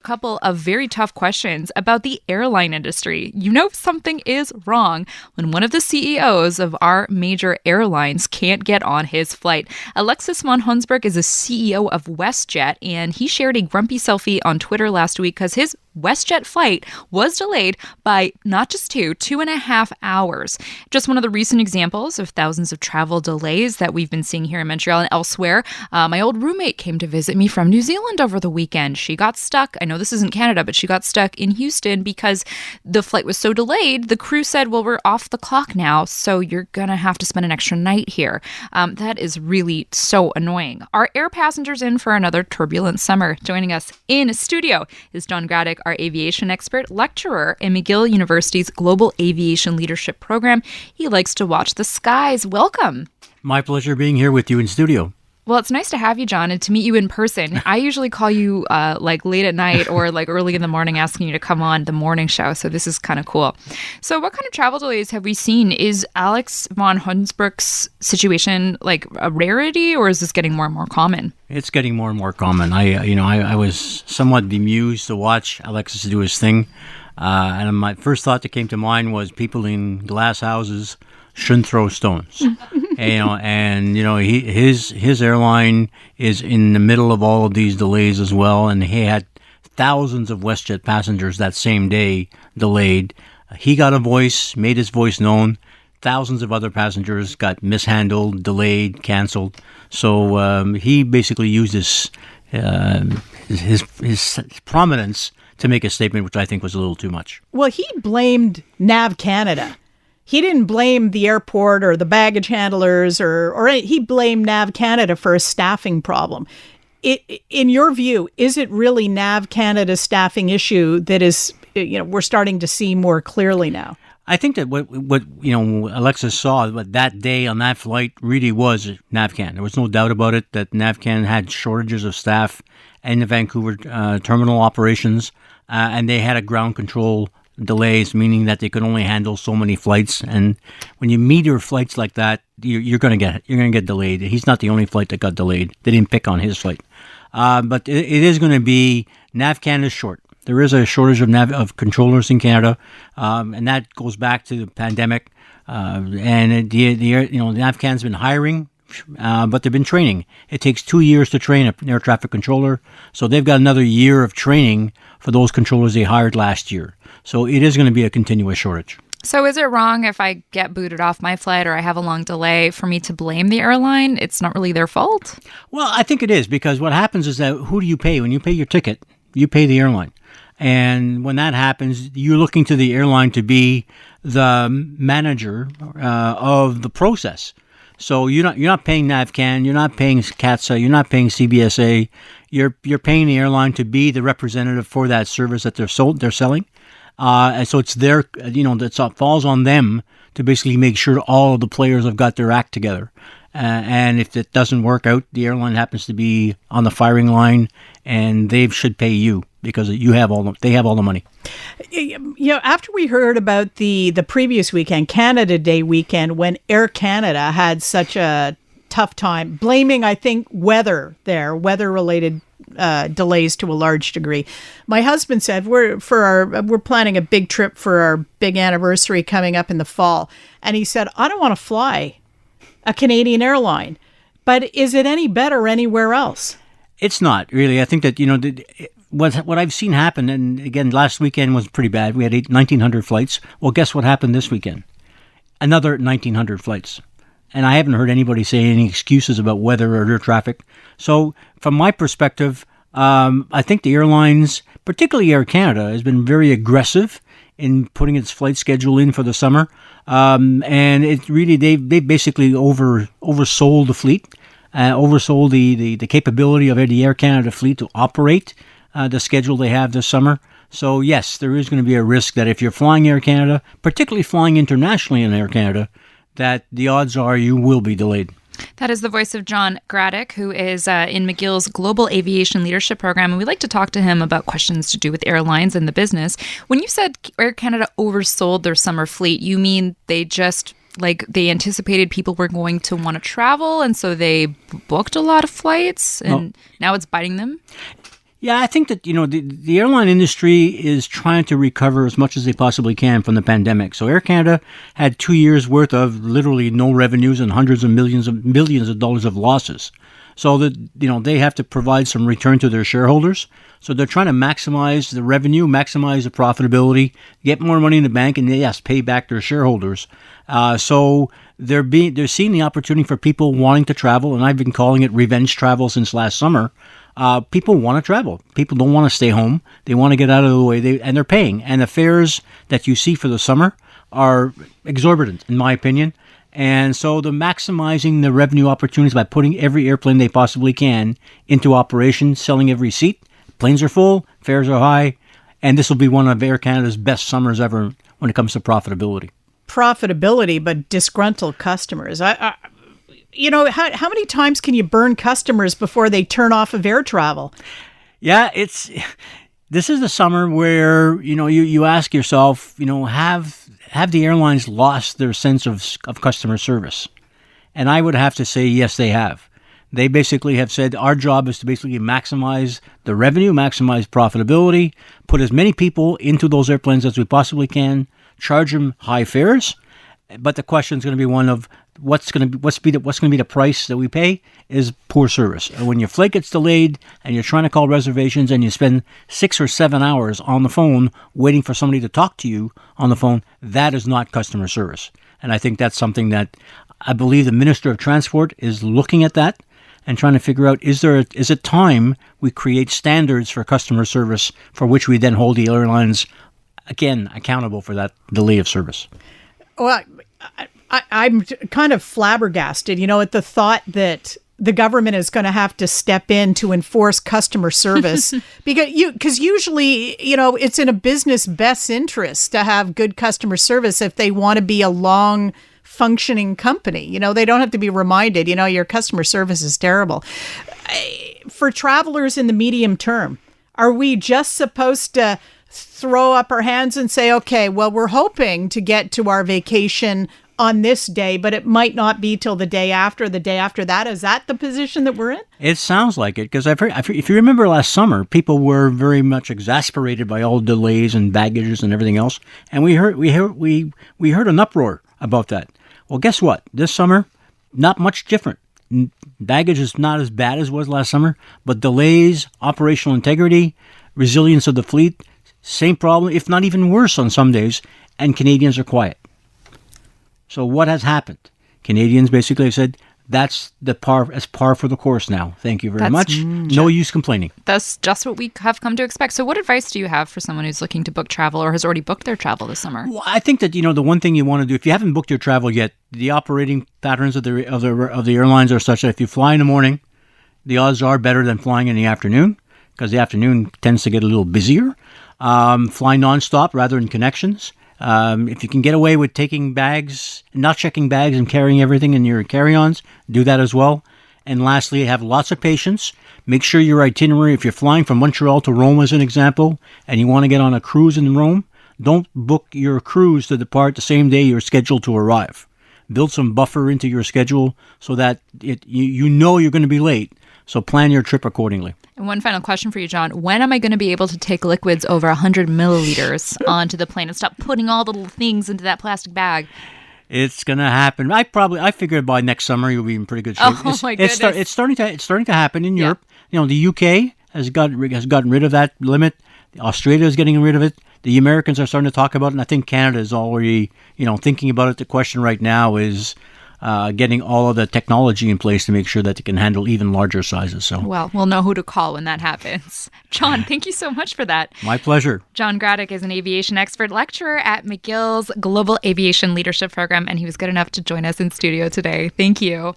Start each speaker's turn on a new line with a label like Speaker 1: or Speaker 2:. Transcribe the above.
Speaker 1: Couple of very tough questions about the airline industry. You know something is wrong when one of the CEOs of our major airlines can't get on his flight. Alexis von Hunsberg is a CEO of WestJet, and he shared a grumpy selfie on Twitter last week because his WestJet flight was delayed by not just 2.5 hours. Just one of the recent examples of thousands of travel delays that we've been seeing here in Montreal and elsewhere. My old roommate came to visit me from New Zealand over the weekend. She got stuck. I know this isn't Canada, but she got stuck in Houston because the flight was so delayed. The crew said, well, we're off the clock now, so you're going to have to spend an extra night here. That is really so annoying. Are air passengers in for another turbulent summer? Joining us in studio is John GRADEK, our aviation expert, lecturer in McGill University's Global Aviation Leadership Program. He likes to watch the skies. Welcome.
Speaker 2: My pleasure being here with you in studio.
Speaker 1: Well, it's nice to have you, John, and to meet you in person. I usually call you late at night or early in the morning asking you to come on the morning show, so this is kind of cool. So what kind of travel delays have we seen? Is Alex von Hunsberg's situation a rarity, or is this getting more and more common?
Speaker 2: It's getting more and more common. I was somewhat bemused to watch Alexis do his thing, and my first thought that came to mind was people in glass houses shouldn't throw stones. His airline is in the middle of all of these delays as well, and he had thousands of WestJet passengers that same day delayed. He got a voice, made his voice known. Thousands of other passengers got mishandled, delayed, canceled. So he basically used his prominence to make a statement, which I think was a little too much.
Speaker 3: Well, he blamed NAV Canada. He didn't blame the airport or the baggage handlers, or he blamed NAV Canada for a staffing problem. In your view, is it really NAV Canada's staffing issue that is, we're starting to see more clearly now?
Speaker 2: I think that what Alexis saw that day on that flight really was NAVCAN. There was no doubt about it that NAVCAN had shortages of staff in the Vancouver terminal operations, and they had a ground control delays, meaning that they could only handle so many flights. And when you meter flights like that, you're going to get delayed. He's not the only flight that got delayed. They didn't pick on his flight, but it is going to be NAVCAN is short. There is a shortage of controllers in Canada, and that goes back to the pandemic. NAVCAN's been hiring, but they've been training. It takes 2 years to train an air traffic controller, so they've got another year of training for those controllers they hired last year. So it is going to be a continuous shortage.
Speaker 1: So is it wrong if I get booted off my flight or I have a long delay for me to blame the airline? It's not really their fault?
Speaker 2: Well, I think it is, because what happens is that who do you pay? When you pay your ticket, you pay the airline. And when that happens, you're looking to the airline to be the manager of the process. So you're not paying NAVCAN, you're not paying CATSA, you're not paying CBSA. You're paying the airline to be the representative for that service that they're selling. And so it's it falls on them to basically make sure all of the players have got their act together. And if it doesn't work out, the airline happens to be on the firing line, and they should pay you because they have all the money.
Speaker 3: After we heard about the previous weekend, Canada Day weekend, when Air Canada had such a tough time, blaming, I think, weather-related delays to a large degree. My husband said we're planning a big trip for our big anniversary coming up in the fall, and he said, I don't want to fly a Canadian airline, but is it any better anywhere else?
Speaker 2: It's not really. I think that what I've seen happen, and again, last weekend was pretty bad. We had 1,900 flights. Well, guess what happened this weekend? Another 1,900 flights. And I haven't heard anybody say any excuses about weather or air traffic. So from my perspective, I think the airlines, particularly Air Canada, has been very aggressive in putting its flight schedule in for the summer. And it really, they basically oversold the fleet, oversold the capability of the Air Canada fleet to operate the schedule they have this summer. So yes, there is going to be a risk that if you're flying Air Canada, particularly flying internationally in Air Canada, that the odds are you will be delayed.
Speaker 1: That is the voice of John GRADEK, who is in McGill's Global Aviation Leadership Program, and we'd like to talk to him about questions to do with airlines and the business. When you said Air Canada oversold their summer fleet, you mean they just they anticipated people were going to want to travel, and so they booked a lot of flights, and now it's biting them?
Speaker 2: Yeah, I think that, the airline industry is trying to recover as much as they possibly can from the pandemic. So Air Canada had 2 years worth of literally no revenues and hundreds of millions of dollars of losses. So that, they have to provide some return to their shareholders. So they're trying to maximize the revenue, maximize the profitability, get more money in the bank, and yes, pay back their shareholders. So they're seeing the opportunity for people wanting to travel, and I've been calling it revenge travel since last summer. People want to travel. People don't want to stay home. They want to get out of the way, and they're paying. And the fares that you see for the summer are exorbitant, in my opinion. And so they're maximizing the revenue opportunities by putting every airplane they possibly can into operation, selling every seat. Planes are full, fares are high, and this will be one of Air Canada's best summers ever when it comes to profitability.
Speaker 3: Profitability, but disgruntled customers. How many times can you burn customers before they turn off of air travel?
Speaker 2: Yeah, this is the summer where, you ask yourself, have the airlines lost their sense of customer service? And I would have to say, yes, they have. They basically have said our job is to basically maximize the revenue, maximize profitability, put as many people into those airplanes as we possibly can, charge them high fares. But the question is going to be one of what's going to be the price that we pay is poor service. And when your flight gets delayed and you're trying to call reservations and you spend 6 or 7 hours on the phone waiting for somebody to talk to you on the phone, that is not customer service. And I think that's something that I believe the Minister of Transport is looking at that and trying to figure out, is it time we create standards for customer service for which we then hold the airlines, again, accountable for that delay of service?
Speaker 3: Well, I'm kind of flabbergasted, at the thought that the government is going to have to step in to enforce customer service because usually, it's in a business best interest to have good customer service if they want to be a long functioning company. They don't have to be reminded, your customer service is terrible. For travelers in the medium term, are we just supposed to throw up our hands and say, okay, well, we're hoping to get to our vacation on this day, but it might not be till the day after that? Is that the position that we're in?
Speaker 2: It sounds like it, because if you remember last summer, people were very much exasperated by all delays and baggages and everything else, and we heard an uproar about that. Well, guess what? This summer, not much different. Baggage is not as bad as it was last summer, but delays, operational integrity, resilience of the fleet, same problem, if not even worse on some days, and Canadians are quiet. So what has happened? Canadians basically have said, that's par for the course now. Thank you very much. No use complaining.
Speaker 1: That's just what we have come to expect. So what advice do you have for someone who's looking to book travel or has already booked their travel this summer?
Speaker 2: Well, I think that, the one thing you want to do, if you haven't booked your travel yet, the operating patterns of the airlines are such that if you fly in the morning, the odds are better than flying in the afternoon, because the afternoon tends to get a little busier. Fly nonstop rather than connections. If you can get away with taking bags, not checking bags and carrying everything in your carry-ons, do that as well. And lastly, have lots of patience. Make sure your itinerary, if you're flying from Montreal to Rome as an example, and you want to get on a cruise in Rome, don't book your cruise to depart the same day you're scheduled to arrive. Build some buffer into your schedule so that you're going to be late. So plan your trip accordingly.
Speaker 1: And one final question for you, John. When am I going to be able to take liquids over 100 milliliters onto the plane and stop putting all the little things into that plastic bag?
Speaker 2: It's going to happen. I figure by next summer you'll be in pretty good shape.
Speaker 1: Oh, my goodness.
Speaker 2: It's starting to happen in Europe. The UK has gotten rid of that limit. Australia is getting rid of it. The Americans are starting to talk about it, and I think Canada is already, thinking about it. The question right now is getting all of the technology in place to make sure that it can handle even larger sizes. So,
Speaker 1: well, we'll know who to call when that happens. John, thank you so much for that.
Speaker 2: My pleasure.
Speaker 1: John GRADEK is an aviation expert lecturer at McGill's Global Aviation Leadership Program, and he was good enough to join us in studio today. Thank you.